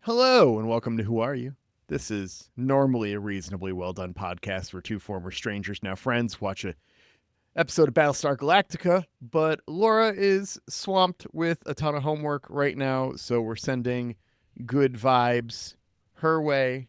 Hello and welcome to Who Are You? This is normally a reasonably well done podcast where two former strangers, now friends, watch a episode of Battlestar Galactica, but Laura is swamped with a ton of homework right now, so we're sending good vibes her way.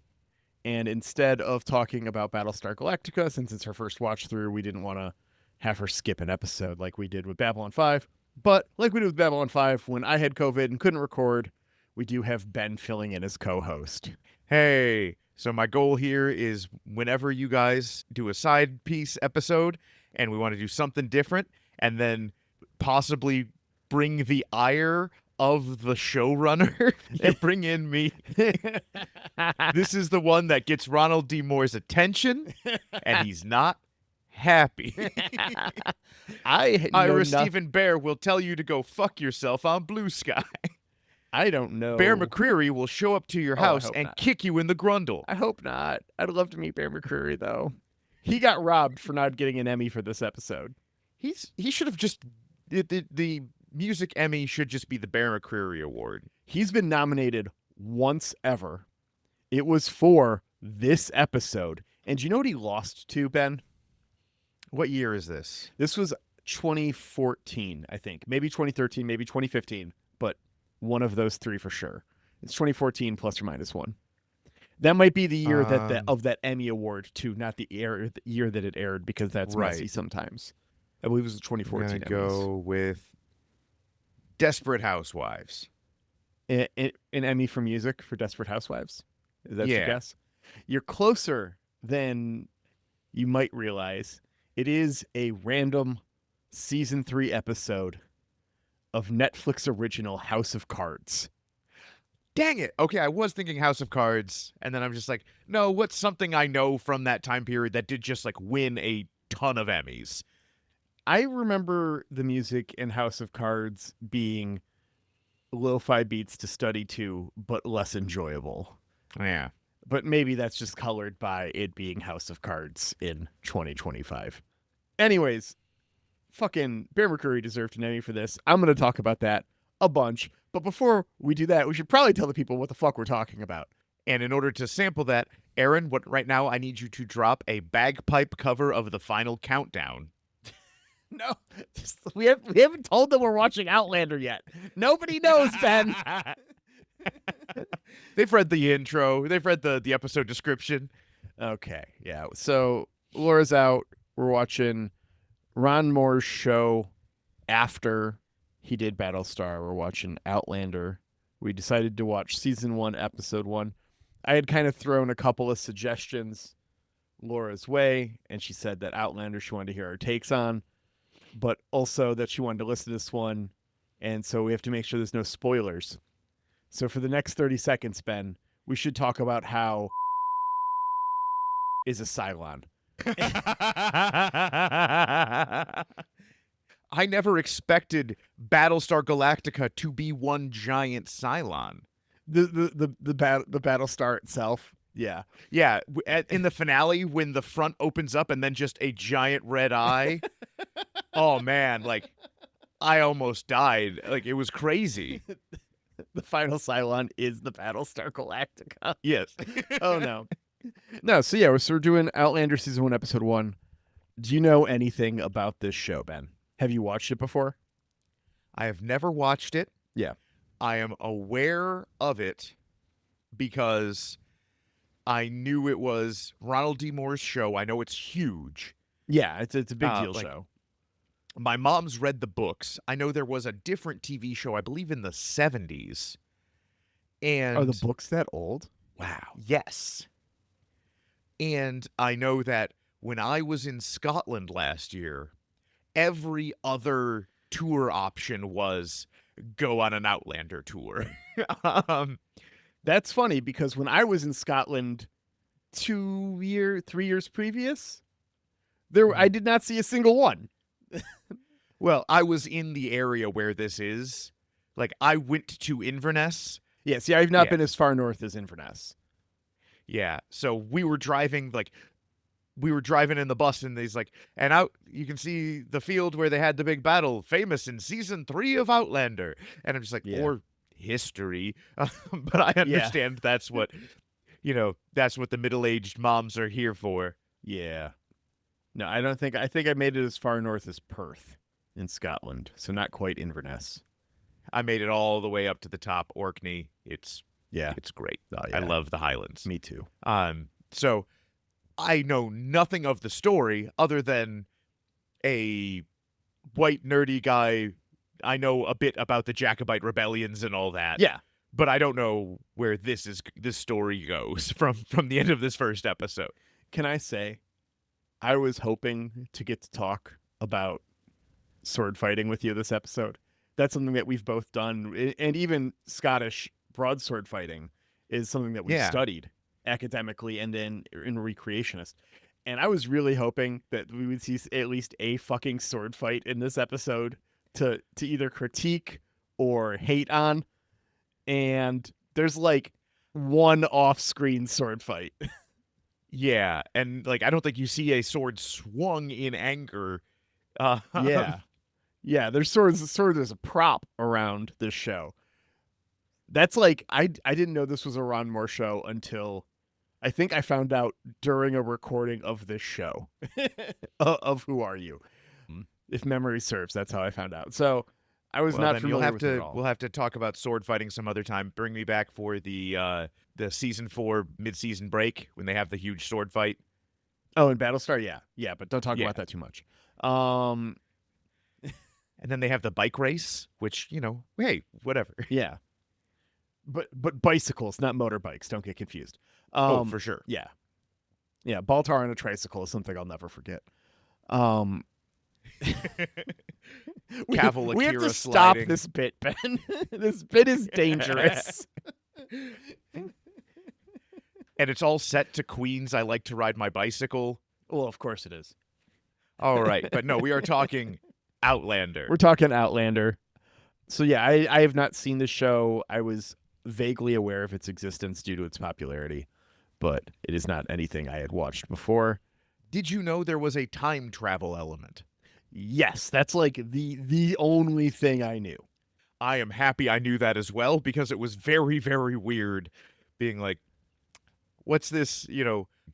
And instead of talking about Battlestar Galactica, since it's her first watch through, we didn't want to have her skip an episode like we did with Babylon 5. But like we did with Babylon 5, when I had COVID and couldn't record, we do have Ben filling in as co-host. Hey, so my goal here is whenever you guys do a side piece episode and we want to do something different and then possibly bring the ire of the showrunner and bring in me. This is the one that gets Ronald D. Moore's attention and he's not happy. Ira Stephen Bear will tell you to go fuck yourself on Blue Sky. I don't know. Bear McCreary will show up to your house and kick you in the grundle. I hope not. I'd love to meet Bear McCreary, though. He got robbed for not getting an Emmy for this episode. He should have just... The music Emmy should just be the Bear McCreary Award. He's been nominated once ever. It was for this episode. And do you know what he lost to, Ben? What year is this? This was 2014, I think. Maybe 2013, maybe 2015. But one of those three for sure. It's 2014 plus or minus one. That might be the year of that Emmy award too, not the year that it aired, because that's messy sometimes. I believe it was 2014. I'm gonna go with Desperate Housewives. An Emmy for music for Desperate Housewives? Is that your guess? You're closer than you might realize. It is a random season 3 episode of Netflix original House of Cards. Dang it. Okay, I was thinking House of Cards, and then I'm just like, no, what's something I know from that time period that did just like win a ton of Emmys? I remember the music in House of Cards being lo-fi beats to study to, but less enjoyable. Yeah. But maybe that's just colored by it being House of Cards in 2025. Anyways, fucking Bear McCreary deserved an Emmy for this. I'm going to talk about that a bunch. But before we do that, we should probably tell the people what the fuck we're talking about. And in order to sample that, Aaron, right now I need you to drop a bagpipe cover of the final countdown. No, we haven't told them we're watching Outlander yet. Nobody knows, Ben. They've read the intro. They've read the episode description. Okay, yeah. So Laura's out. We're watching Ron Moore's show after he did Battlestar. We're watching Outlander. We decided to watch season 1, episode 1. I had kind of thrown a couple of suggestions Laura's way, and she said that Outlander she wanted to hear our takes on, but also that she wanted to listen to this one, and so we have to make sure there's no spoilers. So for the next 30 seconds, Ben, we should talk about how is a Cylon. I never expected Battlestar Galactica to be one giant Cylon. The Battlestar itself. Yeah. Yeah. In the finale, when the front opens up and then just a giant red eye. Oh, man. Like, I almost died. Like, it was crazy. The final Cylon is the Battlestar Galactica. Yes. Oh, no. No, so yeah, we're doing Outlander season 1, episode 1. Do you know anything about this show, Ben? Have you watched it before? I have never watched it. Yeah. I am aware of it because I knew it was Ronald D. Moore's show. I know it's huge. Yeah, it's a big deal show. My mom's read the books. I know there was a different TV show, I believe in the 70s. And are the books that old? Wow. Yes. And I know that when I was in Scotland last year, every other tour option was go on an Outlander tour. That's funny because when I was in Scotland 3 years previous, I did not see a single one. Well, I was in the area where this is. Like, I went to Inverness. Yeah, see, I've not been as far north as Inverness. Yeah, so we were driving in the bus, and he's like, and out you can see the field where they had the big battle, famous in season 3 of Outlander. And I'm just like, or history, but I understand that's what, that's what the middle-aged moms are here for. Yeah. No, I think I made it as far north as Perth in Scotland, so not quite Inverness. I made it all the way up to the top, Orkney. It's great. Oh, I yeah. love the Highlands. Me too. So I know nothing of the story other than a white nerdy guy. I know a bit about the Jacobite rebellions and all that. Yeah. But I don't know where this story goes from the end of this first episode. Can I say, I was hoping to get to talk about sword fighting with you this episode. That's something that we've both done, and even Scottish broadsword fighting is something that we've studied academically and then in Recreationist. And I was really hoping that we would see at least a fucking sword fight in this episode to either critique or hate on. And there's like one off-screen sword fight. Yeah, and like I don't think you see a sword swung in anger. Yeah, there's sort of as a prop around this show. That's like I didn't know this was a Ron Moore show until I think I found out during a recording of this show of Who Are You? If memory serves, that's how I found out. So I was not familiar with it at all. We'll have to talk about sword fighting some other time. Bring me back for the season 4 mid-season break when they have the huge sword fight. Oh, in Battlestar, yeah, but don't talk about that too much. And then they have the bike race, which, hey, whatever. Yeah. But bicycles, not motorbikes. Don't get confused. For sure. Yeah. Yeah, Baltar on a tricycle is something I'll never forget. We have to stop this bit, Ben. This bit is dangerous. And it's all set to Queen's I Like to Ride My Bicycle. Well, of course it is. All right. But no, we are talking Outlander. We're talking Outlander. So yeah, I have not seen the show. I was vaguely aware of its existence due to its popularity, but it is not anything I had watched before. Did you know there was a time travel element? Yes, that's like the only thing I knew. I am happy I knew that as well, because it was very, very weird being like, what's this,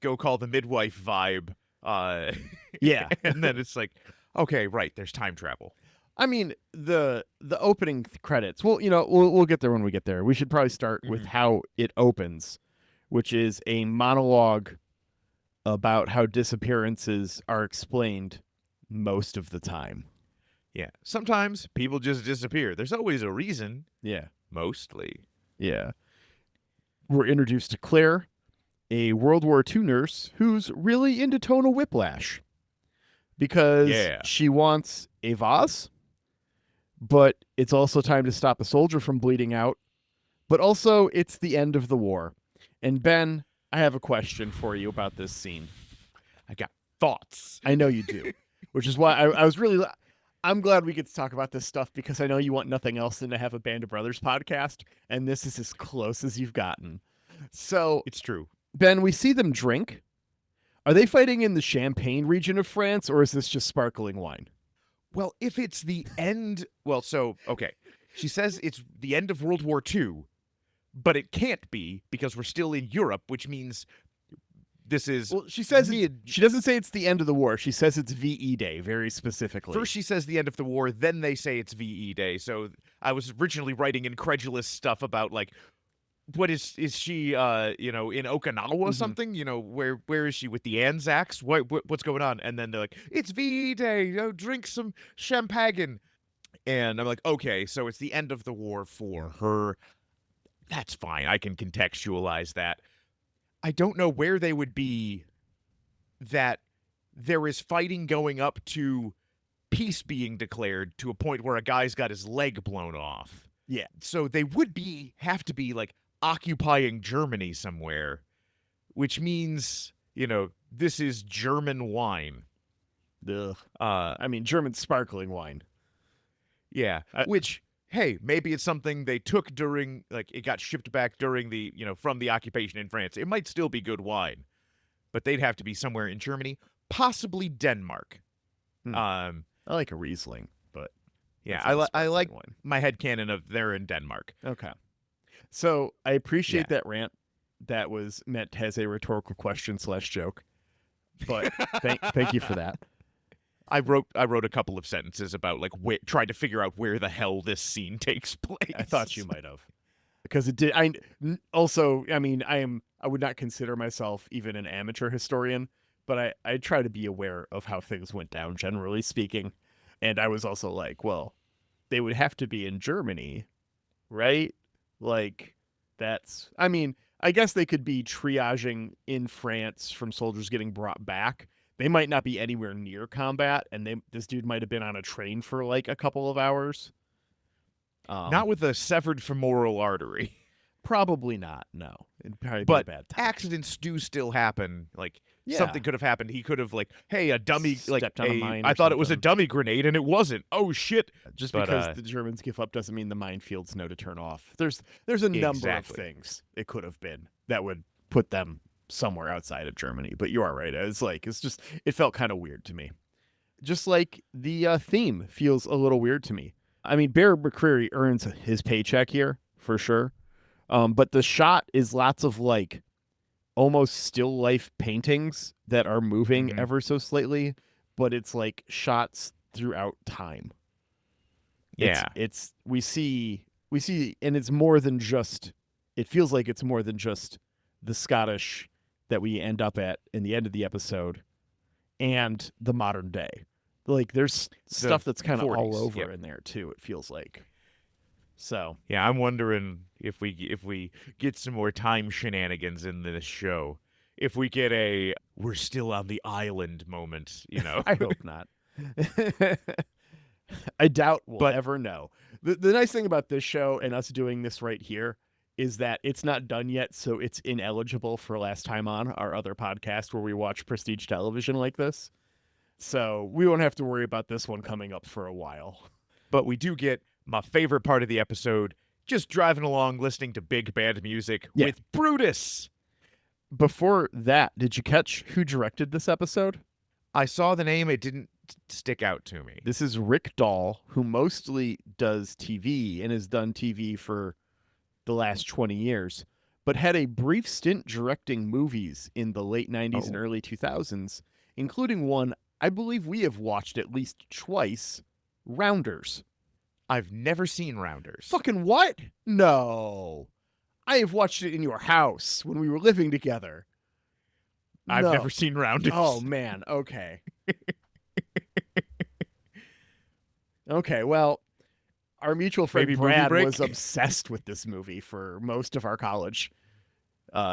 go call the midwife vibe? Yeah. And then it's like, okay, right, there's time travel. I mean, the opening credits. Well, we'll get there when we get there. We should probably start with how it opens, which is a monologue about how disappearances are explained most of the time. Yeah. Sometimes people just disappear. There's always a reason. Yeah. Mostly. Yeah. We're introduced to Claire, a World War II nurse who's really into tonal whiplash because she wants a vase, but it's also time to stop a soldier from bleeding out, but also it's the end of the war. And Ben, I have a question for you about this scene. I got thoughts. I know you do, which is why I'm glad we get to talk about this stuff, because I know you want nothing else than to have a Band of Brothers podcast, and this is as close as you've gotten. So it's true. Ben, we see them drink. Are they fighting in the Champagne region of France, or is this just sparkling wine? Well, if it's the end... Well, so, okay. She says it's the end of World War II, but it can't be because we're still in Europe, which means this is... Well, she says she doesn't say it's the end of the war. She says it's VE Day, very specifically. First she says the end of the war, then they say it's VE Day. So I was originally writing incredulous stuff about, like, what is she, in Okinawa or something? Where is she with the Anzacs? What's going on? And then they're like, it's VE Day, drink some champagne. And I'm like, okay, so it's the end of the war for her. That's fine. I can contextualize that. I don't know where they would be that there is fighting going up to peace being declared to a point where a guy's got his leg blown off. Yeah. So they would have to be like occupying Germany somewhere, which means, this is German wine. Ugh. German sparkling wine. Yeah. Which, hey, maybe it's something they took during, like, it got shipped back during the, from the occupation in France. It might still be good wine, but they'd have to be somewhere in Germany, possibly Denmark. I like a Riesling, but yeah, I like wine. My headcanon of they're in Denmark. Okay. So I appreciate Yeah. that rant. That was meant as a rhetorical question / joke. But thank you for that. I wrote a couple of sentences about like trying to figure out where the hell this scene takes place. I thought you might have. Because it did. I would not consider myself even an amateur historian, but I try to be aware of how things went down, generally speaking. And I was also like, well, they would have to be in Germany, right? Like, I guess they could be triaging in France from soldiers getting brought back. They might not be anywhere near combat, and this dude might have been on a train for like a couple of hours. Not with a severed femoral artery. Probably not. No, it'd probably be a But bad time. accidents do still happen. Like Yeah. something could have happened. He could have like, hey, a dummy, Stepped on a mine or I thought it was a something. dummy grenade and it wasn't. Oh shit! Just But, because the Germans give up doesn't mean the minefields know to turn off. There's a number of Exactly. things it could have been that would put them somewhere outside of Germany. But you are right. It felt kind of weird to me. Just like the theme feels a little weird to me. I mean, Bear McCreary earns his paycheck here for sure. But the shot is lots of like almost still life paintings that are moving Mhm. ever so slightly, but it's like shots throughout time. Yeah. We see, and it's more than just. It feels like it's more than just the Scottish that we end up at in the end of the episode, and the modern day. Like there's stuff that's kind of all 40s, over yep. in there too. It feels like. So Yeah, I'm wondering if we get some more time shenanigans in this show. If we get a we're still on the island moment, you know. I hope not. I doubt we'll ever know. The nice thing about this show and us doing this right here is that it's not done yet, so it's ineligible for Last Time On, our other podcast where we watch prestige television like this. So we won't have to worry about this one coming up for a while. But we do get my favorite part of the episode, just driving along listening to big band music with Brutus. Before that, did you catch who directed this episode? I saw the name, it didn't stick out to me. This is Rick Dahl, who mostly does TV and has done TV for the last 20 years, but had a brief stint directing movies in the late 90s and early 2000s, including one I believe we have watched at least twice, Rounders. I've never seen Rounders. Fucking what? No. I have watched it in your house when we were living together. I've No. never seen Rounders. Oh, man. Okay. Okay, well, our mutual friend Maybe movie Brad break? was obsessed with this movie for most of our college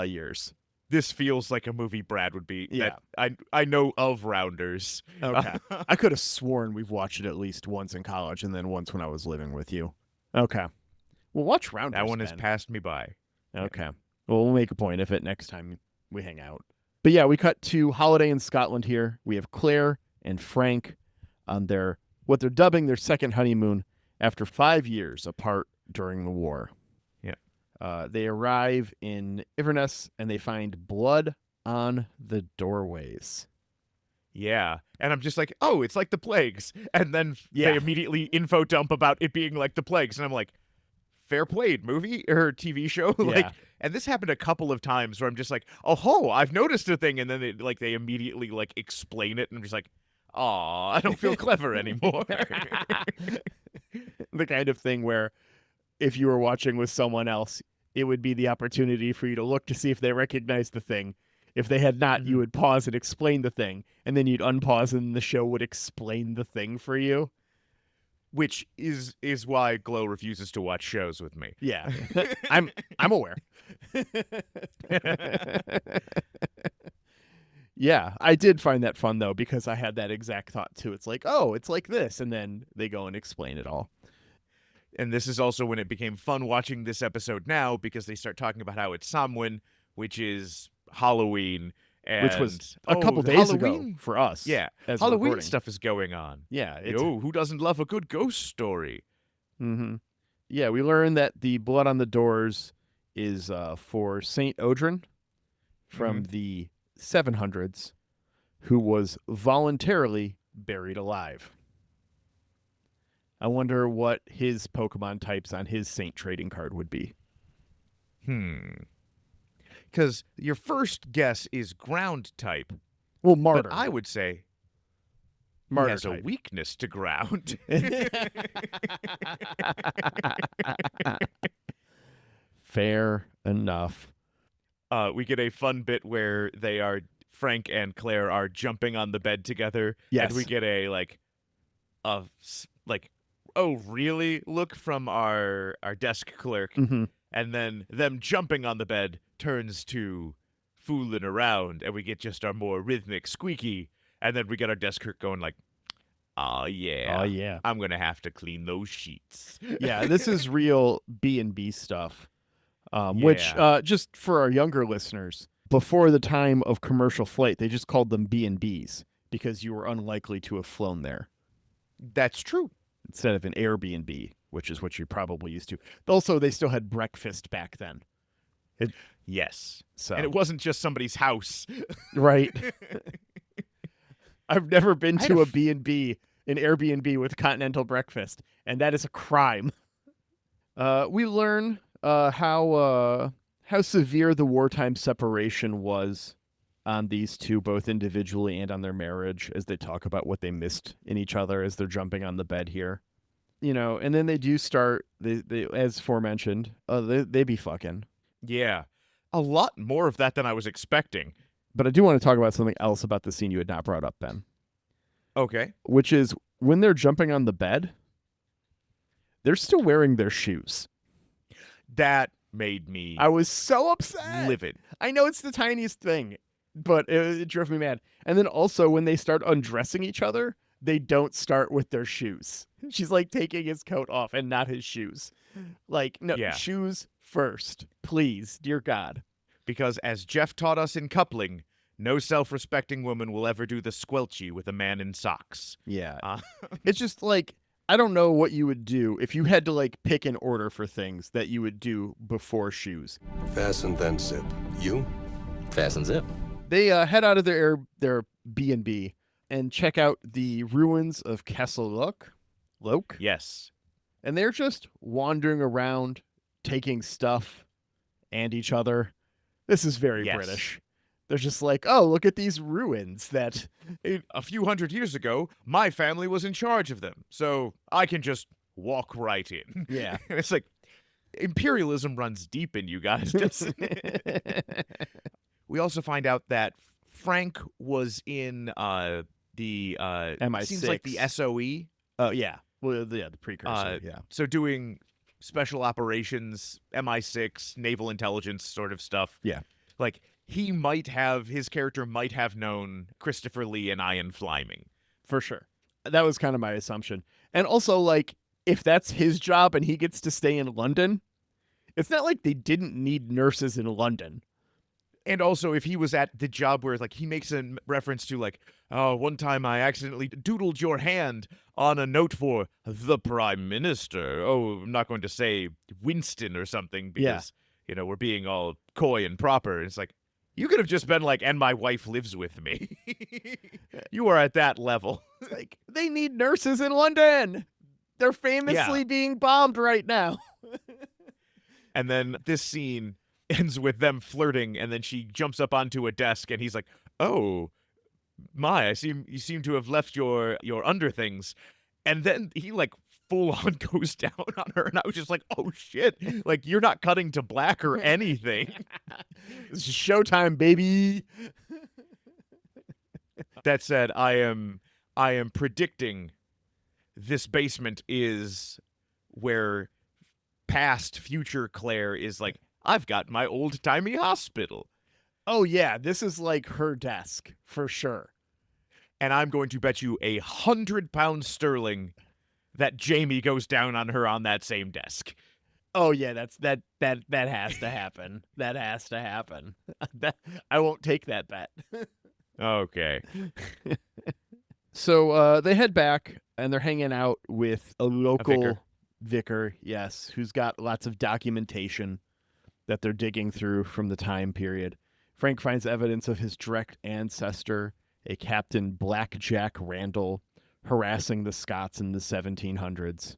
years. This feels like a movie Brad would be. Yeah. I know of Rounders. Okay. I could have sworn we've watched it at least once in college and then once when I was living with you. Okay. Well, watch Rounders. That one has Ben. passed me by. Okay. Well, we'll make a point of it next time we hang out. But yeah, we cut to holiday in Scotland here. We have Claire and Frank on what they're dubbing their second honeymoon after 5 years apart during the war. Yeah. They arrive in Inverness and they find blood on the doorways. Yeah. And I'm just like, oh, it's like the plagues. And then they immediately info dump about it being like the plagues. And I'm like, fair played, movie or TV show. Like, and this happened a couple of times where I'm just like, oh, I've noticed a thing. And then they immediately like explain it. And I'm just like, aw, I don't feel clever anymore. The kind of thing where if you were watching with someone else, it would be the opportunity for you to look to see if they recognize the thing. If they had not, you would pause and explain the thing, and then you'd unpause and the show would explain the thing for you. Which is why Glow refuses to watch shows with me. Yeah. I'm aware. Yeah, I did find that fun though, because I had that exact thought too. It's like, oh, it's like this, and then they go and explain it all. And this is also when it became fun watching this episode now, because they start talking about how it's Samhain, which is Halloween, and Which was a couple days ago for us. Yeah, as Halloween recording. stuff is going on. Yeah. Who doesn't love a good ghost story? Mm-hmm. Yeah, we learned that the blood on the doors is for Saint Odrin from the 700s, who was voluntarily buried alive. I wonder what his Pokemon types on his Saint trading card would be. Because your first guess is ground type, Well, but martyr. I would say he Martyr has a type. weakness to ground. Fair enough. We get a fun bit where Frank and Claire are jumping on the bed together. Yes. And we get a oh really look from our desk clerk. Mm-hmm. And then them jumping on the bed turns to fooling around, and we get just our more rhythmic squeaky, and then we get our desk clerk going like, oh yeah. Oh, yeah. I'm gonna have to clean those sheets. Yeah, this is real B&B stuff. Which, just for our younger listeners, before the time of commercial flight, they just called them B&Bs because you were unlikely to have flown there That's true. instead of an Airbnb, which is what you're probably used to. Also, they still had breakfast back then. Yes. So And it wasn't just somebody's house. right. I've never been I had to a a B&B, an Airbnb with continental breakfast, and that is a crime. We learn how severe the wartime separation was on these two, both individually and on their marriage, as they talk about what they missed in each other as they're jumping on the bed here. You know, and then they do start, they as aforementioned, they be fucking. Yeah. A lot more of that than I was expecting. But I do want to talk about something else about the scene you had not brought up, Ben, Okay. which is when they're jumping on the bed, they're still wearing their shoes. That made me I was so upset. livid. I know it's the tiniest thing, but it drove me mad. And then also when they start undressing each other, they don't start with their shoes. She's like taking his coat off and not his shoes. Like, no, Yeah. shoes first, please, dear God. Because as Jeff taught us in coupling, no self-respecting woman will ever do the squelchy with a man in socks. Yeah. Uh, It's just like, I don't know what you would do if you had to like pick an order for things that you would do before shoes. Fasten, then zip. You? Fasten zip. They head out of their B&B and check out the ruins of Loke, yes. and they're just wandering around, taking stuff and each other. This is very Yes. British. They're just like, oh, look at these ruins that... A few hundred years ago, my family was in charge of them, so I can just walk right in. Yeah. And it's like, imperialism runs deep in you guys, doesn't it? We also find out that Frank was in the MI6. seems like the SOE. Oh, yeah. Well, the precursor, yeah. So doing special operations, MI6, naval intelligence sort of stuff. Yeah. Like his character might have known Christopher Lee and Ian Fleming. For sure. That was kind of my assumption. And also, like, if that's his job and he gets to stay in London, it's not like they didn't need nurses in London. And also, if he was at the job where, like, he makes a reference to, like, oh, one time I accidentally doodled your hand on a note for the Prime Minister. Oh, I'm not going to say Winston or something because, you know, we're being all coy and proper. It's like, you could have just been like, and my wife lives with me. You are at that level. Like, they need nurses in London. They're famously being bombed right now. And then this scene ends with them flirting, and then she jumps up onto a desk, and he's like, "Oh, my! You seem to have left your underthings." And then he like full on goes down on her, and I was just like, "Oh shit! Like you're not cutting to black or anything." This is showtime, baby. That said, I am predicting this basement is where past future Claire is like, I've got my old-timey hospital. Oh, yeah. This is like her desk for sure. And I'm going to bet you 100 pounds sterling that Jamie goes down on her on that same desk. Oh, yeah. That has to happen. That has to happen. I won't take that bet. Okay. So they head back and they're hanging out with a local vicar, yes, who's got lots of documentation that they're digging through from the time period. Frank finds evidence of his direct ancestor, a Captain Blackjack Randall, harassing the Scots in the 1700s.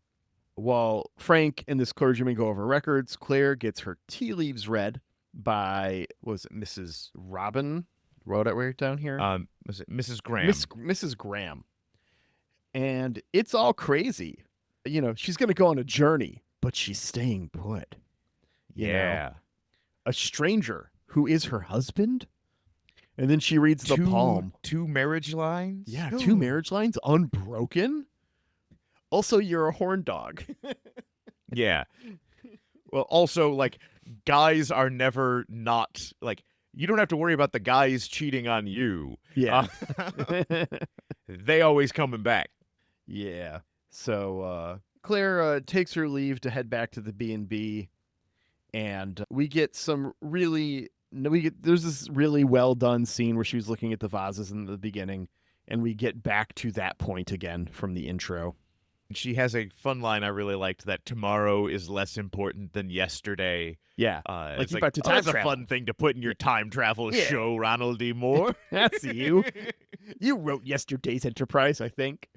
While Frank and this clergyman go over records, Claire gets her tea leaves read by, was it Mrs. Robin? Wrote it right down here? Was it Mrs. Graham? Mrs. Graham. And it's all crazy. You know, she's going to go on a journey, but she's staying put. You know? A stranger who is her husband? And then she reads the palm. 2 marriage lines? Yeah, 2 marriage lines unbroken. Also, you're a horn dog. Yeah. Well, also, like, guys are never not, like, you don't have to worry about the guys cheating on you. Yeah. They always coming back. Yeah. So Claire takes her leave to head back to the B&B, and we get there's this really well done scene where she was looking at the vases in the beginning, and we get back to that point again from the intro. She has a fun line I really liked, that tomorrow is less important than yesterday. Yeah. It's you're about to time that's travel. a fun thing to put in your time travel Yeah. show, Ronald D. Moore. That's you. You wrote yesterday's Enterprise, I think.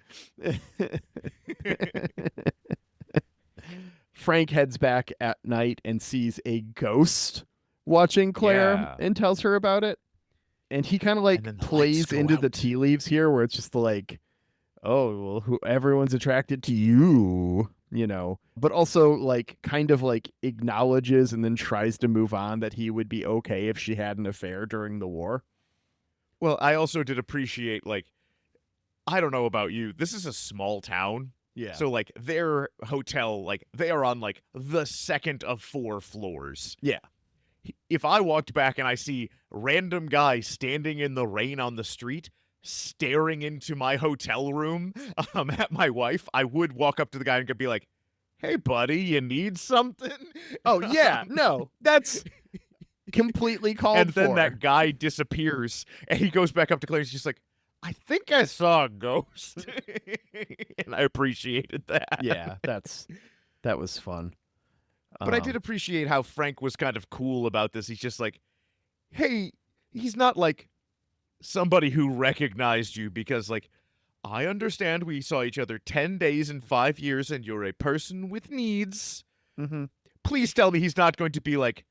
Frank heads back at night and sees a ghost watching Claire Yeah. and tells her about it. And he kind of And then like the plays lights go into the out. tea leaves here, where it's just like, oh, well, everyone's attracted to you, you know, but also like kind of like acknowledges and then tries to move on that he would be okay if she had an affair during the war. Well, I also did appreciate, like, I don't know about you, this is a small town. Yeah. So, like, their hotel, like, they are on, like, the second of 4 floors. Yeah. If I walked back and I see random guy standing in the rain on the street, staring into my hotel room at my wife, I would walk up to the guy and be like, hey, buddy, you need something? Oh, yeah. No, that's completely called And then for. that guy disappears, and he goes back up to Claire, and she's just like, I think I saw a ghost. And I appreciated that. Yeah, that was fun. But I did appreciate how Frank was kind of cool about this. He's just like, hey, he's not like somebody who recognized you, because, like, I understand we saw each other 10 days and 5 years, and you're a person with needs. Mm-hmm. Please tell me he's not going to be, like,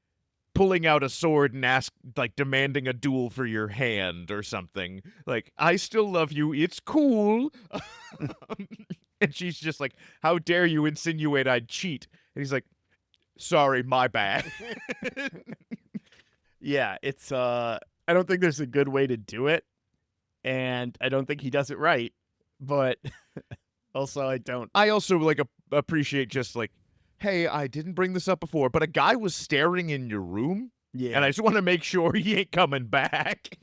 pulling out a sword and demanding a duel for your hand or something. Like, I still love you. It's cool. And she's just like, how dare you insinuate I'd cheat? And he's like, sorry, my bad. Yeah, it's I don't think there's a good way to do it, and I don't think he does it right, but also I also, like, appreciate just, like, hey, I didn't bring this up before, but a guy was staring in your room, yeah. and I just want to make sure he ain't coming back.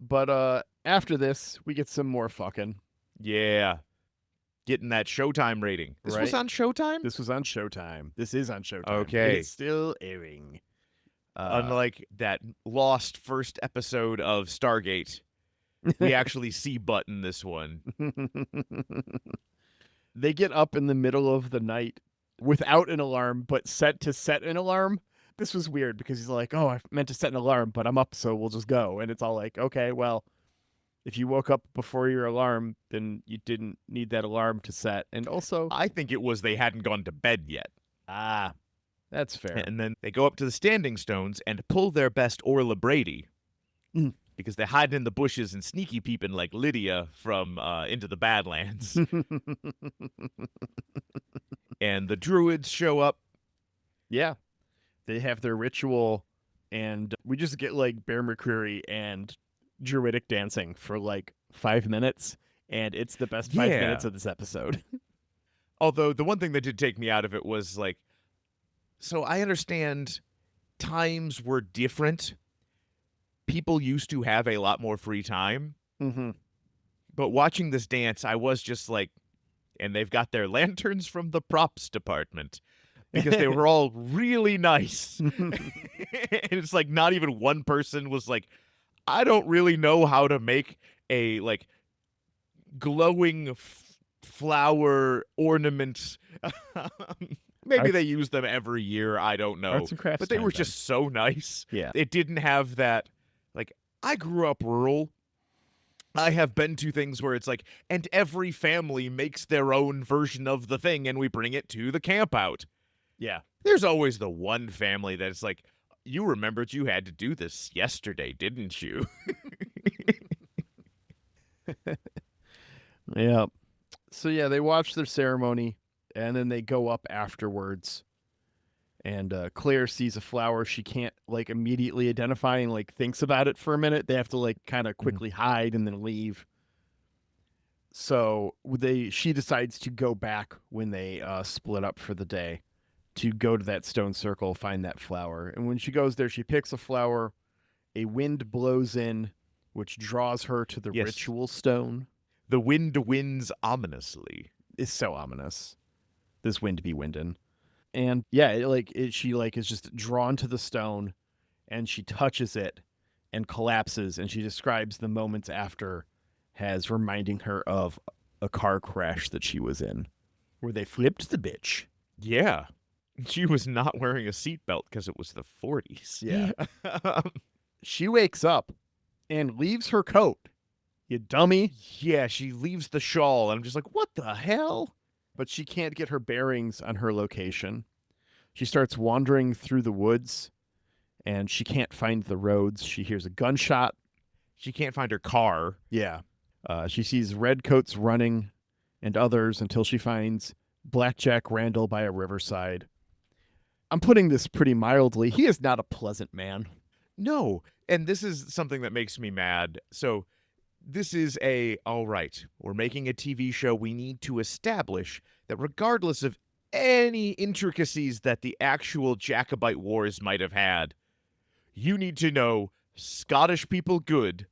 But after this, we get some more fucking. Yeah. Getting that Showtime rating. This was Right. on Showtime? This was on Showtime. This is on Showtime. Okay. It's still airing. Unlike that lost first episode of Stargate, we actually see Butt in this one. They get up in the middle of the night without an alarm, but set an alarm. This was weird because he's like, oh, I meant to set an alarm, but I'm up, so we'll just go. And it's all like, okay, well, if you woke up before your alarm, then you didn't need that alarm to set. And also, I think it was they hadn't gone to bed yet. that's fair. And then they go up to the Standing Stones and pull their best Orla Brady. Mm. Because they're hiding in the bushes and sneaky peeping like Lydia from Into the Badlands. And the druids show up. Yeah. They have their ritual, and we just get like Bear McCreary and druidic dancing for like 5 minutes, and it's the best 5 Yeah. minutes of this episode. Although the one thing that did take me out of it was like, so I understand times were different. People used to have a lot more free time. Mm-hmm. But watching this dance, I was just like, and they've got their lanterns from the props department because they were all really nice. And it's like not even one person was like, I don't really know how to make a like glowing flower ornament. Maybe Arts- they use them every year. I don't know. Arts and crafts But they time, were then. just so nice. Yeah. It didn't have that. Like, I grew up rural. I have been to things where it's like, and every family makes their own version of the thing, and we bring it to the camp out. Yeah. There's always the one family that's like, you remembered you had to do this yesterday, didn't you? Yeah. So yeah, they watch their ceremony, and then they go up afterwards. And Claire sees a flower she can't like immediately identify and like thinks about it for a minute. They have to like kind of quickly hide and then leave. So she decides to go back when they split up for the day to go to that stone circle, find that flower. And when she goes there, she picks a flower. A wind blows in, which draws her to the Yes. ritual stone. The wind winds ominously. It's so ominous. This wind be windin'. And yeah, she is just drawn to the stone, and she touches it and collapses. And she describes the moments after as reminding her of a car crash that she was in, where they flipped the bitch. Yeah. She was not wearing a seatbelt because it was the 40s. Yeah. She wakes up and leaves her coat. You dummy. Yeah, she leaves the shawl. I'm just like, what the hell? But she can't get her bearings on her location. She starts wandering through the woods, and she can't find the roads. She hears a gunshot. She can't find her car. Yeah. She sees redcoats running and others until she finds Blackjack Randall by a riverside. I'm putting this pretty mildly. He is not a pleasant man. No, and this is something that makes me mad. So this is all right, we're making a TV show. We need to establish that regardless of any intricacies that the actual Jacobite Wars might have had, you need to know Scottish people good,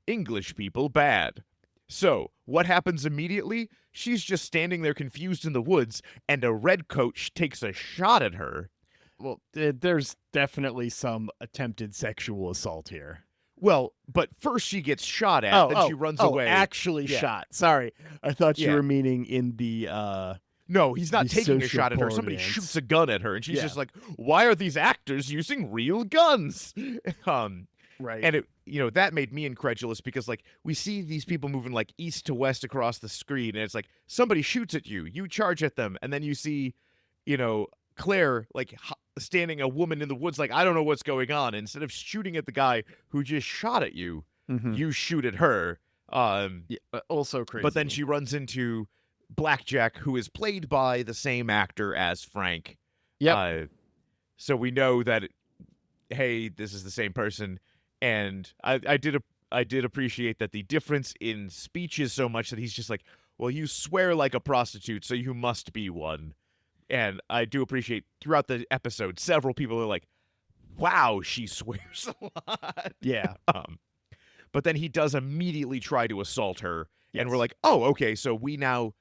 English people bad. So what happens immediately? She's just standing there confused in the woods, and a redcoat takes a shot at her. Well, there's definitely some attempted sexual assault here. Well, but first she gets shot at, then she runs away. Actually Yeah. shot. Sorry. I thought you Yeah. were meaning in the No, he's not the taking a social shot at her. porn Somebody dance. shoots a gun at her, and she's Yeah. just like, "Why are these actors using real guns?" right. And that made me incredulous because like we see these people moving like east to west across the screen, and it's like somebody shoots at you, you charge at them, and then you see, Claire like standing a woman in the woods, like I don't know what's going on. Instead of shooting at the guy who just shot at you, you shoot at her. Also crazy. But then she runs into Blackjack, who is played by the same actor as Frank. Yep. So we know that, hey, this is the same person. And I did appreciate that the difference in speech is so much that he's just like, well, you swear like a prostitute, so you must be one. And I do appreciate throughout the episode, several people are like, wow, she swears a lot. Yeah. But then he does immediately try to assault her. Yes. And we're like, oh, okay, so we now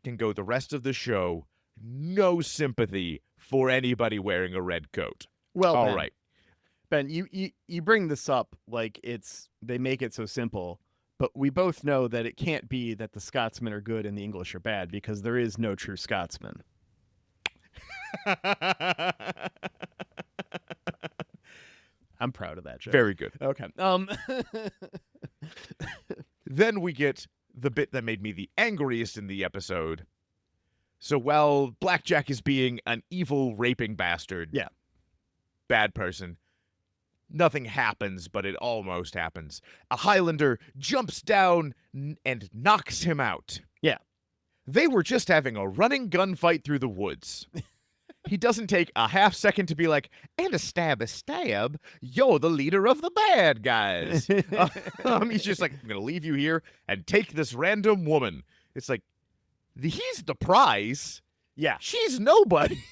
can go the rest of the show, no sympathy for anybody wearing a red coat. Well, all Ben, right. Ben, you bring this up like they make it so simple, but we both know that it can't be that the Scotsmen are good and the English are bad because there is no true Scotsman. I'm proud of that joke. Very good. Okay. Then we get the bit that made me the angriest in the episode. So while Blackjack is being an evil raping bastard, Yeah. bad person, nothing happens, but it almost happens. A Highlander jumps down and knocks him out. Yeah. They were just having a running gunfight through the woods. He doesn't take a half second to be like, and a stab, you're the leader of the bad guys. He's just like, I'm going to leave you here and take this random woman. It's like, he's the prize. Yeah. She's nobody.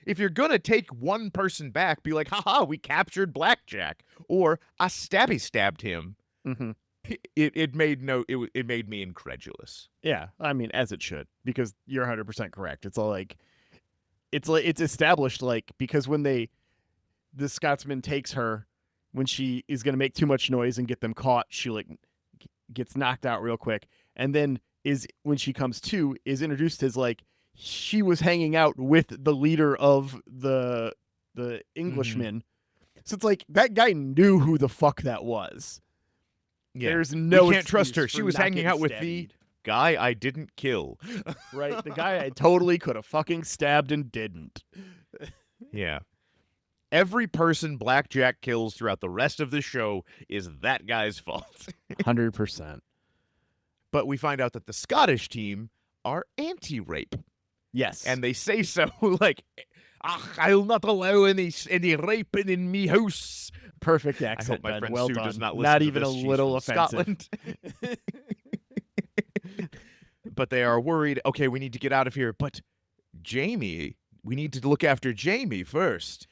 If you're going to take one person back, be like, haha, we captured Blackjack. Or I stabbed him. Mm-hmm. It made me incredulous. Yeah. I mean, as it should, because you're 100% correct. It's all like, it's established like, because when the Scotsman takes her, when she is going to make too much noise and get them caught, she like gets knocked out real quick. And then when she comes to, is introduced as like, she was hanging out with the leader of the Englishmen. So it's like that guy knew who the fuck that was. Yeah. There's no we can't trust excuse her. She for was not hanging getting out with the stabbied. guy I didn't kill. Right? The guy I totally could have fucking stabbed and didn't. Yeah. Every person Blackjack kills throughout the rest of the show is that guy's fault. 100%. But we find out that the Scottish team are anti-rape. Yes. And they say so like, I'll not allow any raping in me house. perfect I accent, hope my Ben. friend Well Sue done. does not listen Not to even this. a She's little from offensive. Scotland. But they are worried, okay, we need to get out of here. But Jamie, we need to look after Jamie first.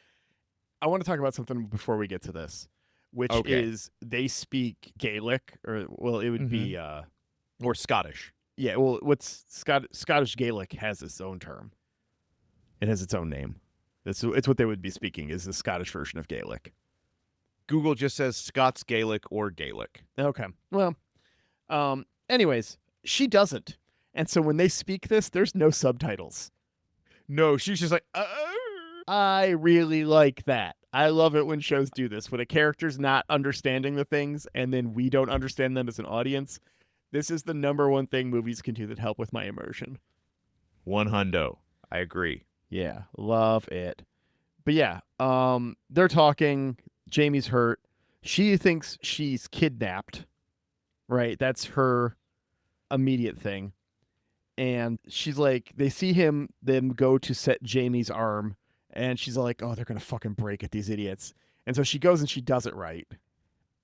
I want to talk about something before we get to this, which Okay. is they speak Gaelic, or well, it would be Or Scottish. yeah. Well, what's Scottish Gaelic has its own term. It has its own name. It's what they would be speaking is the Scottish version of Gaelic. Google just says Scots Gaelic or Gaelic. Okay. Well, anyways, she doesn't, and so when they speak this, there's no subtitles. No, she's just like, I really like that. I love it when shows do this, when a character's not understanding the things and then we don't understand them as an audience. This is the number one thing movies can do that help with my immersion. 100. I agree. Yeah, love it. But yeah, they're talking. Jamie's hurt. She thinks she's kidnapped, right? That's her immediate thing. And she's like, they see them go to set Jamie's arm. And she's like, oh, they're going to fucking break it, these idiots. And so she goes and she does it right.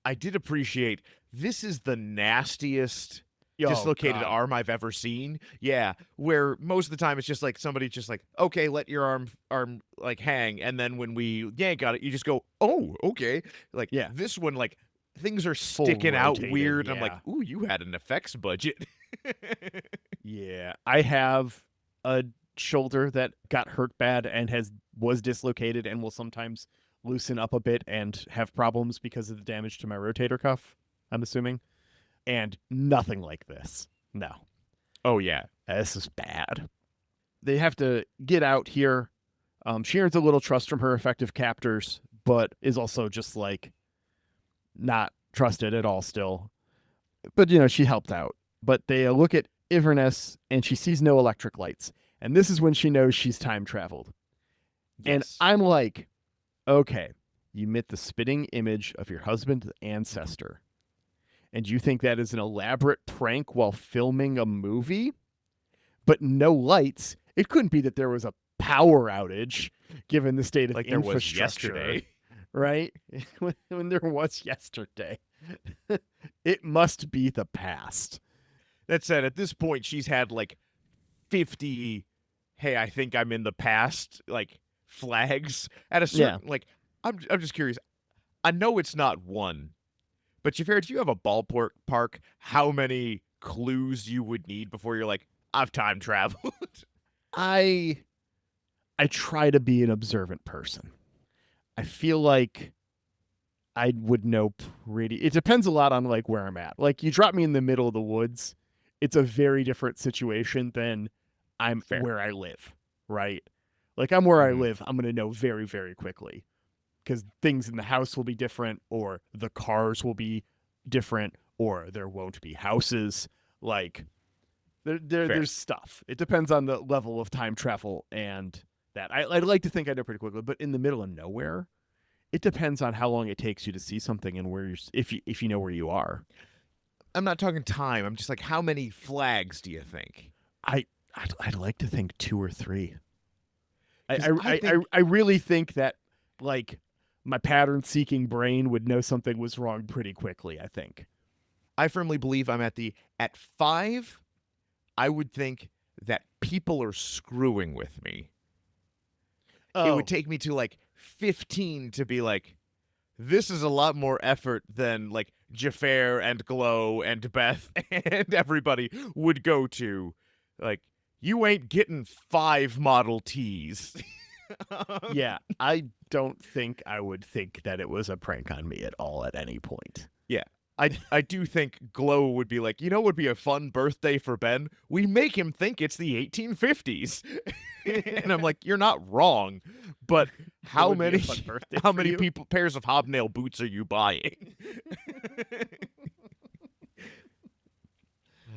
I did appreciate this is the nastiest Oh, dislocated God. arm I've ever seen. Yeah, where most of the time it's just like somebody just like, okay, let your arm like hang, and then when we yank on it, you just go, oh, okay. Like, Yeah. This one, like, things are Full sticking out rotated, weird. I'm like, yeah. ooh, you had an effects budget. Yeah, I have a shoulder that got hurt bad and was dislocated and will sometimes loosen up a bit and have problems because of the damage to my rotator cuff, I'm assuming. And nothing like this. No. Oh yeah, This is bad. They have to get out here. She earns a little trust from her effective captors, but is also just like not trusted at all still. But, she helped out. But they look at Inverness and she sees no electric lights. And this is when she knows she's time traveled. And Yes. I'm like, okay, you met the spitting image of your husband's ancestor. And you think that is an elaborate prank while filming a movie? But no lights. It couldn't be that there was a power outage, given the state of like there was infrastructure, yesterday. right? when there was yesterday. It must be the past. That said, at this point, she's had like 50, hey, I think I'm in the past, like, flags. At a certain, like, I'm just curious. I know it's not one, but Xhafer, do you have a ballpark how many clues you would need before you're like, I've time traveled? I try to be an observant person. I feel like I would know it depends a lot on like where I'm at. Like you drop me in the middle of the woods, it's a very different situation than I'm Fair. where I live, right? Like I'm where I Mhm. live, I'm going to know very, very quickly because things in the house will be different or the cars will be different or there won't be houses. Like there's stuff. It depends on the level of time travel and that. I'd like to think I know pretty quickly, but in the middle of nowhere, it depends on how long it takes you to see something and where you're, if you know where you are. I'm not talking time. I'm just like, how many flags do you think? I'd like to think 2 or 3. 'Cause I think- I really think that like my pattern-seeking brain would know something was wrong pretty quickly. I think. I firmly believe I'm at 5, I would think that people are screwing with me. It would take me to like 15 to be like, this is a lot more effort than like Xhafer and Glow and Beth and everybody would go to. Like, you ain't getting 5 Model Ts. Yeah, I don't think I would think that it was a prank on me at all at any point. I do think Glow would be like, you know what would be a fun birthday for Ben? We make him think it's the 1850s. And I'm like, you're not wrong. But how would be a many fun birthday how for many you? pairs of hobnail boots are you buying?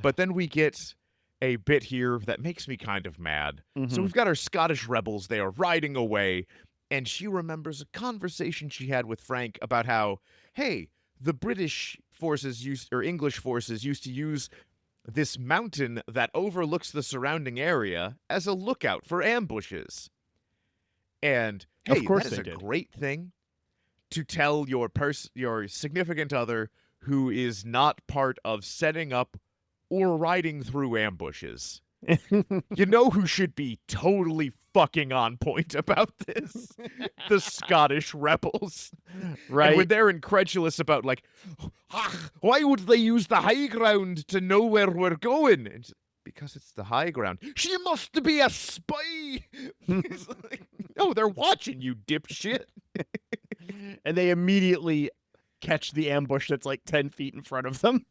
But then we get a bit here that makes me kind of mad. So we've got our Scottish rebels. They are riding away, and she remembers a conversation she had with Frank about how, hey, the British forces English forces used to use this mountain that overlooks the surrounding area as a lookout for ambushes. And hey, Of course that is they a did. great thing to tell your significant other who is not part of setting up or riding through ambushes. You know who should be totally fucking on point about this? The Scottish rebels. Right. And when they're incredulous about, like, why would they use the high ground to know where we're going? And it's, because it's the high ground. She must be a spy. It's like, no, they're watching you, dipshit. And they immediately catch the ambush that's like 10 feet in front of them.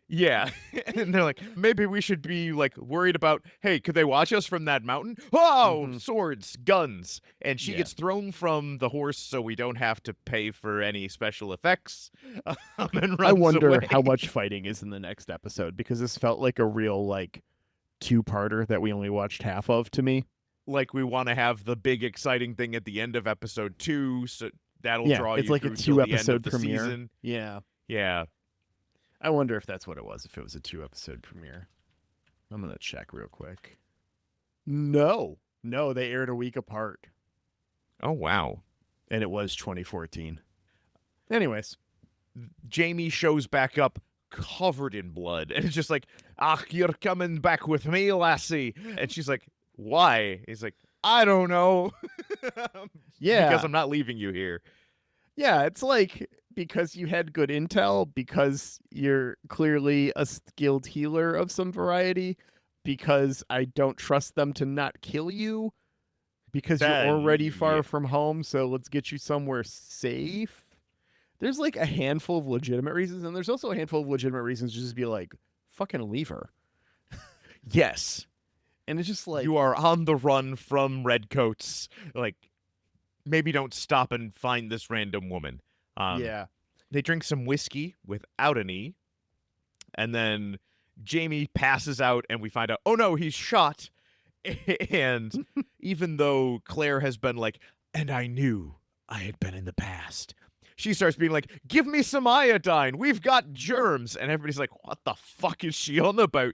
Yeah. And they're like, maybe we should be, like, worried about, hey, could they watch us from that mountain? Oh, swords, guns. And she gets thrown from the horse so we don't have to pay for any special effects. And I runs wonder away. how much fighting is in the next episode, because this felt like a real, like, two-parter that we only watched half of to me. Like, we want to have the big exciting thing at the end of episode 2, so that'll Yeah, draw it's you like a through till the end of two-episode the premiere. season. Yeah. Yeah. I wonder if that's what it was, if it was a 2-episode premiere. I'm going to check real quick. No, they aired a week apart, Oh, wow. and it was 2014. Anyways, Jamie shows back up covered in blood, and it's just like, you're coming back with me, lassie. And she's like, why? He's like, I don't know. yeah. Because I'm not leaving you here. Yeah, it's like, because you had good intel, because you're clearly a skilled healer of some variety, because I don't trust them to not kill you, because you're already far from home, so let's get you somewhere safe. There's like a handful of legitimate reasons, and there's also a handful of legitimate reasons to just be like, fucking leave her. Yes. And it's just like, You are on the run from redcoats. Like, maybe don't stop and find this random woman. yeah. They drink some whiskey without an E, and then Jamie passes out, and we find out, oh no, he's shot. And even though Claire has been like, and I knew I had been in the past, she starts being like, give me some iodine. We've got germs. And everybody's like, what the fuck is she on about?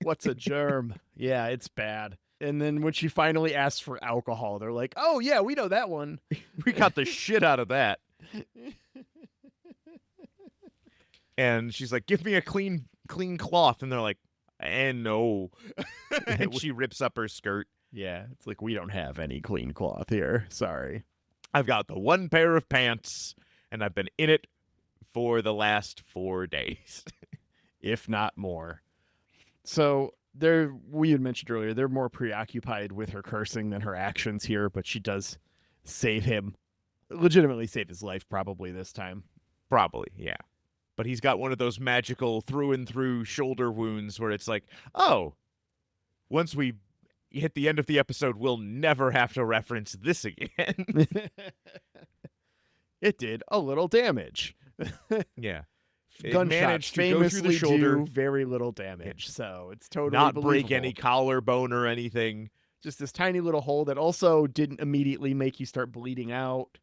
What's a germ? Yeah, it's bad. And then when she finally asks for alcohol, they're like, oh yeah, we know that one. We got the shit out of that. And she's like, give me a clean cloth. And they're like, no. And she rips up her skirt. Yeah, it's like, we don't have any clean cloth here. Sorry. I've got the one pair of pants, and I've been in it for the last 4 days. If not more. So we had mentioned earlier, they're more preoccupied with her cursing than her actions here, but she does save him. Legitimately save his life, probably this time. Probably, yeah. But he's got one of those magical through and through shoulder wounds where it's like, oh, once we hit the end of the episode, we'll never have to reference this again. It did a little damage. Yeah. Gunshots managed to go through famously the shoulder, do very little damage, so it's totally not break believable. any collarbone or anything. Just this tiny little hole that also didn't immediately make you start bleeding out.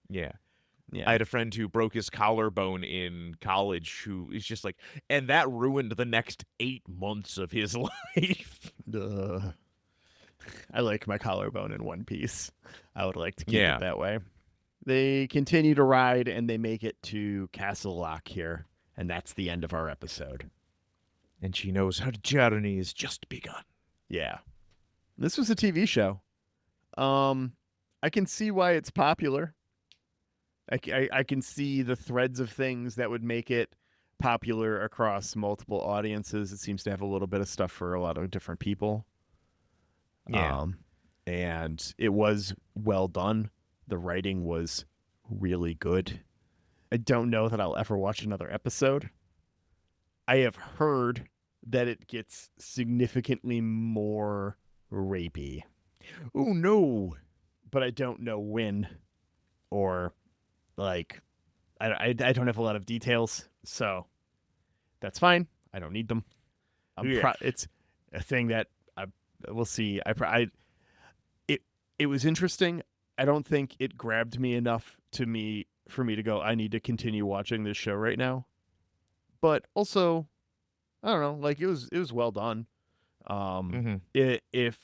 Yeah. Yeah. I had a friend who broke his collarbone in college who is just like, and that ruined the next 8 months of his life. I like my collarbone in one piece. I would like to keep Yeah. it that way. They continue to ride, and they make it to Castle Lock here, and that's the end of our episode. And she knows her journey is just begun. Yeah. This was a TV show. I can see why it's popular. I can see the threads of things that would make it popular across multiple audiences. It seems to have a little bit of stuff for a lot of different people. Yeah. And it was well done. The writing was really good. I don't know that I'll ever watch another episode. I have heard that it gets significantly more rapey. Oh, no. But I don't know when, or like, I don't have a lot of details. So That's fine. I don't need them. Yeah. It's a thing that we'll see. It was interesting. I don't think it grabbed me enough for me to go, I need to continue watching this show right now. But also, I don't know, like it was well done. Mm-hmm. If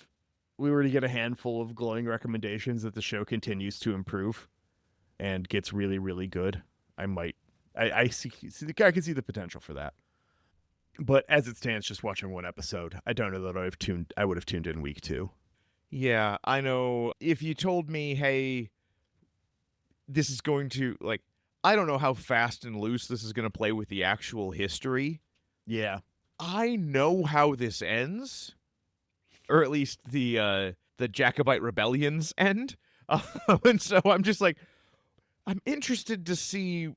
we were to get a handful of glowing recommendations that the show continues to improve and gets really, really good, I might. I see. I can see the potential for that. But as it stands, just watching one episode, I don't know that I would have tuned in week 2. Yeah, I know. If you told me, hey, this is going to, like, I don't know how fast and loose this is going to play with the actual history. Yeah. I know how this ends, or at least the Jacobite rebellions end. And so I'm just like, I'm interested to see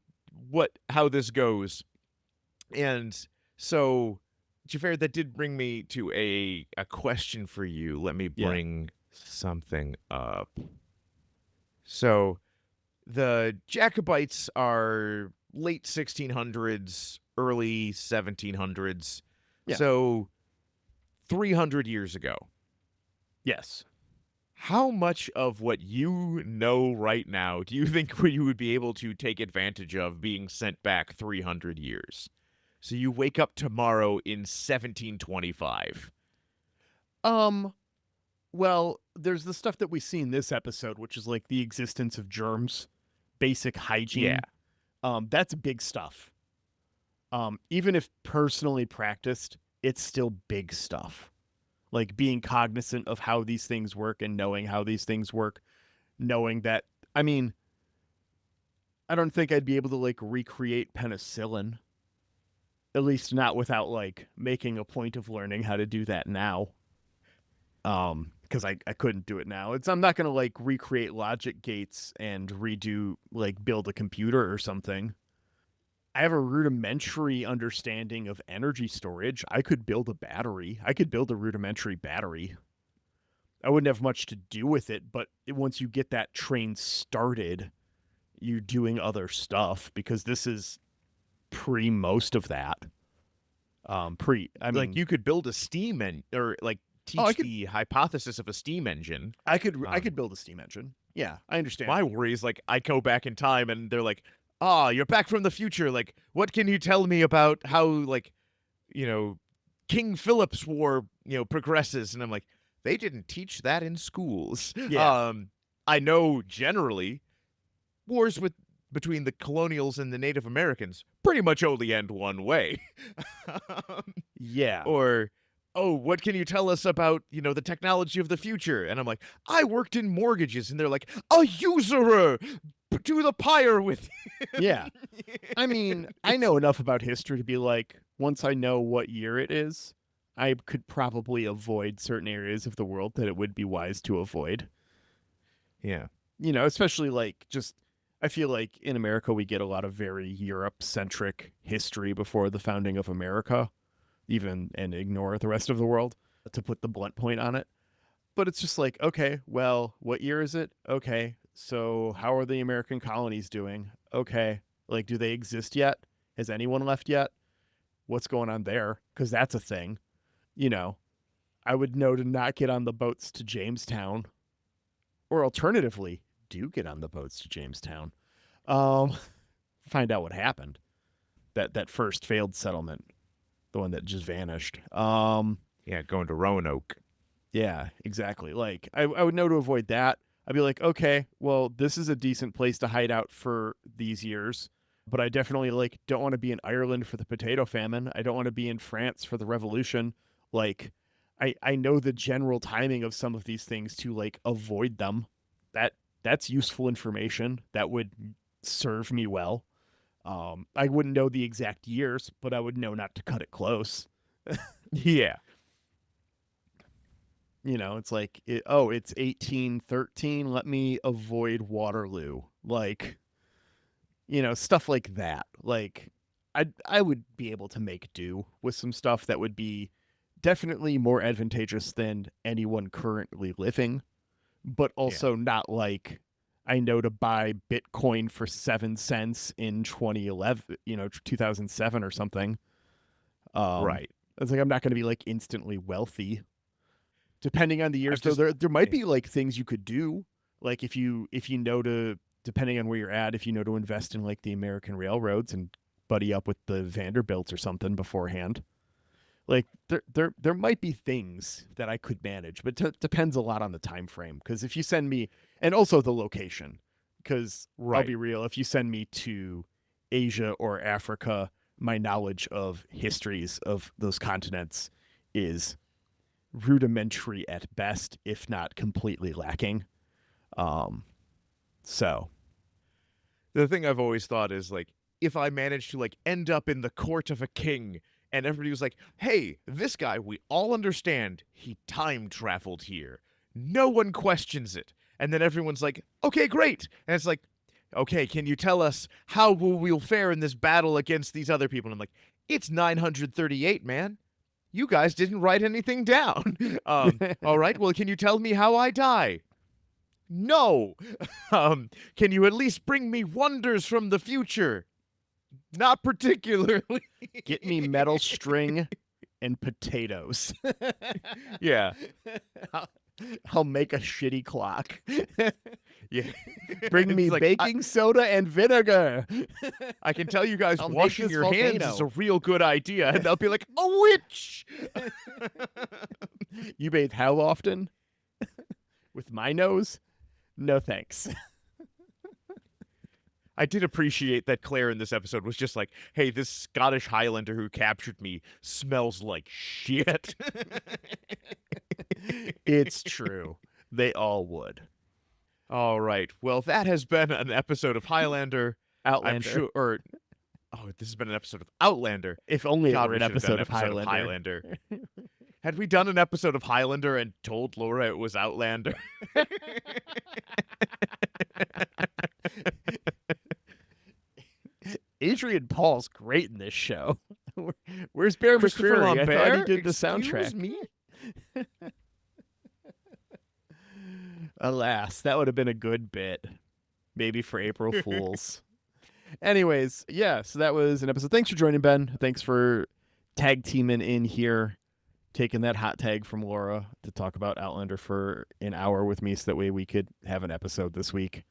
how this goes. And so, Xhafer, that did bring me to a question for you. Let me Yeah. bring something up. So, the Jacobites are late 1600s, early 1700s. Yeah. So, 300 years ago. Yes. How much of what you know right now do you think you would be able to take advantage of being sent back 300 years? So you wake up tomorrow in 1725. Well, there's the stuff that we see in this episode, which is like the existence of germs, basic hygiene. Yeah. That's big stuff. Even if personally practiced, it's still big stuff. Like being cognizant of how these things work and knowing how these things work, knowing that, I mean, I don't think I'd be able to like recreate penicillin, at least not without like making a point of learning how to do that now. Because I couldn't do it now. I'm not gonna like recreate logic gates and build a computer or something. I have a rudimentary understanding of energy storage. I could build a battery. I could build a rudimentary battery. I wouldn't have much to do with it, but once you get that train started, you're doing other stuff because this is pre most of that. I mean, Like you could build a steam or like teach the hypothesis of a steam engine. I could build a steam engine. Yeah, I understand. My worry is like I go back in time and they're like, you're back from the future. Like, what can you tell me about how, like, King Philip's War, progresses? And I'm like, they didn't teach that in schools. Yeah. I know generally wars between the colonials and the Native Americans pretty much only end one way. Yeah. Or, what can you tell us about, the technology of the future? And I'm like, I worked in mortgages. And they're like, a usurer! To the pyre with him. Yeah. I mean, I know enough about history to be like, once I know what year it is, I could probably avoid certain areas of the world that it would be wise to avoid. Yeah. Especially like I feel like in America we get a lot of very Europe-centric history before the founding of America, and ignore the rest of the world, to put the blunt point on it. But it's just like, okay, well, what year is it? Okay, so how are the American colonies doing? Okay, like, do they exist yet? Has anyone left yet? What's going on there? Because that's a thing. I would know to not get on the boats to Jamestown, or alternatively, do get on the boats to Jamestown. Find out what happened. That first failed settlement, the one that just vanished. Yeah, going to Roanoke. Yeah, exactly. Like, I would know to avoid that. I'd be like, okay, well, this is a decent place to hide out for these years, but I definitely like don't want to be in Ireland for the potato famine. I don't want to be in France for the revolution. Like, I know the general timing of some of these things to like avoid them. That's useful information that would serve me well. I wouldn't know the exact years, but I would know not to cut it close. Yeah. It's like, it's 1813. Let me avoid Waterloo. Like, stuff like that. Like, I would be able to make do with some stuff that would be definitely more advantageous than anyone currently living, but also not like I know to buy Bitcoin for 7 cents in 2011, 2007 or something. Right. It's like I'm not going to be like instantly wealthy. Depending on the years, I've though, just- there might be like things you could do. Like if you know to, depending on where you're at, if you know to invest in like the American railroads and buddy up with the Vanderbilts or something beforehand. Like there might be things that I could manage, but depends a lot on the time frame. Because if you send me, and also the location, because I'll Right. be real, if you send me to Asia or Africa, my knowledge of histories of those continents is rudimentary at best, if not completely lacking. So The thing I've always thought is like, if I managed to like end up in the court of a king and everybody was like, hey, this guy, we all understand he time traveled here. No one questions it. And then everyone's like, okay, great. And it's like, okay, can you tell us how we'll fare in this battle against these other people? And I'm like, it's 938, man. You guys didn't write anything down. All right, well, can you tell me how I die? No. Can you at least bring me wonders from the future? Not particularly. get me metal string and potatoes. Yeah. I'll make a shitty clock. Yeah. Bring me It's like, baking soda and vinegar. I can tell you guys I'll make washing this your hands is volcano. a real good idea. And they'll be like, a witch. You bathe how often? With my nose? No thanks. I did appreciate that Claire in this episode was just like, hey, this Scottish Highlander who captured me smells like shit. It's true. They all would. All right. Well, that has been an episode of Highlander. Outlander. I'm sure. This has been an episode of Outlander. If only it God, were we an should have done episode of Highlander. Had we done an episode of Highlander and told Laura it was Outlander? Adrian Paul's great in this show. Where's Bear Christopher McCreary? I thought he Lambert? did the Excuse soundtrack. me? Alas, that would have been a good bit. Maybe for April Fools. Anyways, yeah, so that was an episode. Thanks for joining, Ben. Thanks for tag teaming in here, taking that hot tag from Laura to talk about Outlander for an hour with me so that way we could have an episode this week.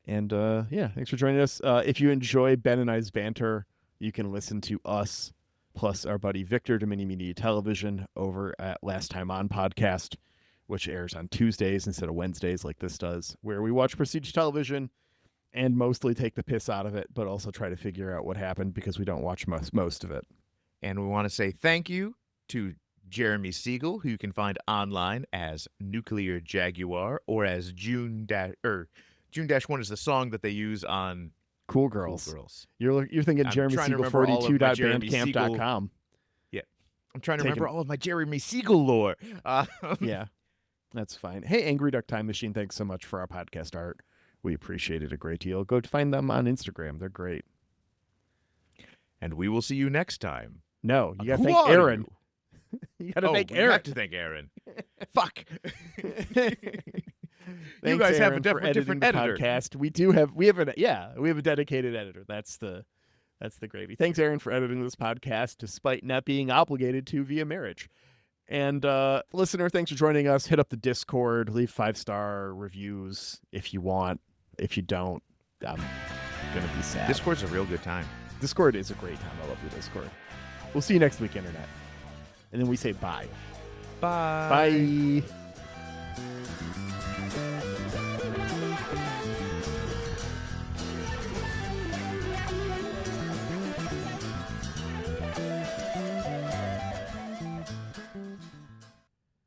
And yeah, thanks for joining us. If you enjoy Ben and I's banter, you can listen to us plus our buddy Victor Domini Media Television over at Last Time On podcast, which airs on Tuesdays instead of Wednesdays like this does, where we watch prestige television and mostly take the piss out of it, but also try to figure out what happened because we don't watch most of it. And we want to say thank you to Jeremy Siegel, who you can find online as Nuclear Jaguar or as June Dash 1 is the song that they use on Cool Girls. Cool Girls. You're thinking I'm Jeremy trying to Siegel remember all of my Jeremy 42.bandcamp.com. I'm trying to Take remember him- all of my Jeremy Siegel lore. Yeah, that's fine. Hey, Angry Duck Time Machine, thanks so much for our podcast art. We appreciate it a great deal. Go find them on Instagram. They're great. And we will see you next time. No, you got to Who thank are Aaron. you? You got to thank we Aaron. have to thank Aaron. Fuck. Thanks, guys have a Aaron, for editing different the editor. podcast. We have a dedicated editor. That's the gravy. Thanks, Aaron, for editing this podcast despite not being obligated to via marriage. And listener, thanks for joining us. Hit up the Discord, leave 5-star reviews if you want. If you don't, I'm gonna be sad. Discord's a real good time. Discord is a great time. I love the Discord. We'll see you next week, Internet. And then we say bye. Bye. Bye.